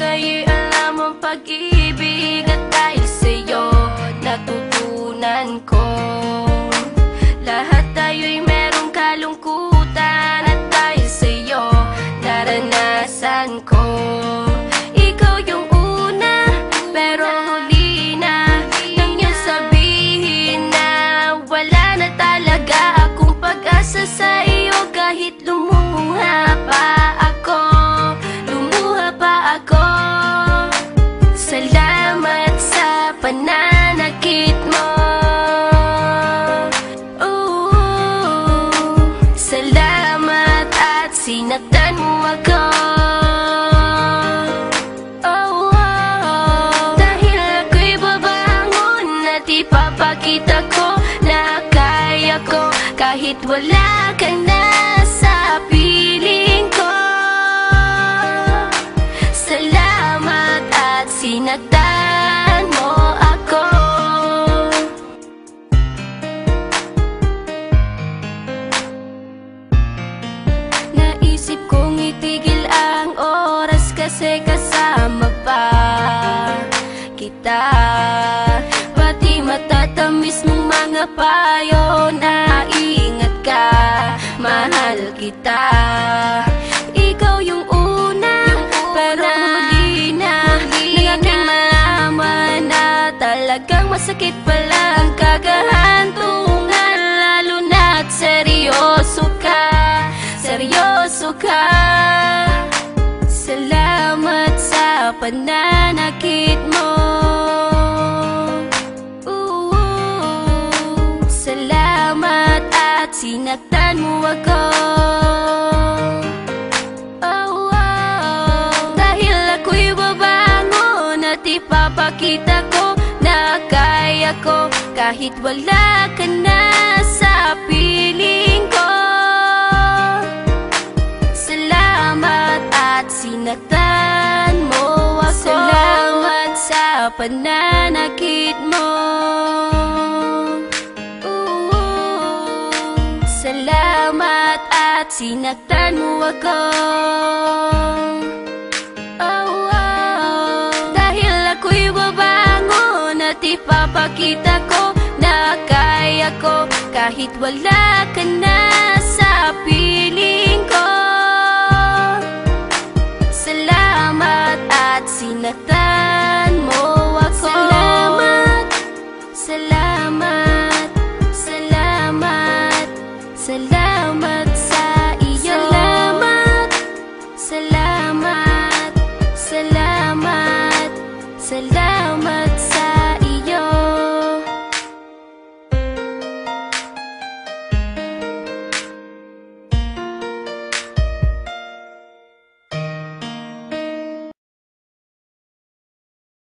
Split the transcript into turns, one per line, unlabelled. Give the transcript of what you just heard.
Sa'yo'y alam ang pag-ibig at dahil sa'yo natutunan ko. Lahat tayo'y merong kalungkutan at dahil sa'yo naranasan ko. Ikaw yung una pero huli na, nang iyong sabihin na wala na talaga akong pag-asa sa iyo. Kahit lumuha pa ako, salamat sa pananakit mo. Salamat at sinaktan mo ako. Dahil ako'y babangon at ipapakita ko na kaya ko kahit wala ka na sa piling ko. Salamat at sinaktan mo ako. Naisip kong itigil ang oras kasi kasama pa kita. Pati matatamis mong mga payo na ingat ka, mahal kita. Ikaw yung una pero huli na, nang aking malaman na talagang masakit pala ang kagahantungan. Lalo na't seryoso ka, seryoso ka. Salamat sa pananakit mo. Salamat at sinaktan mo ako. Dahil ako'y babangon at ipapakita ko na kaya ko kahit wala ka na sa piling ko. Salamat at sinaktan mo ako. Salamat sa pananakit mo. Salamat at sinaktan mo ako. Dahil ako'y babangon at ipapakita ko na kaya ko kahit wala ka na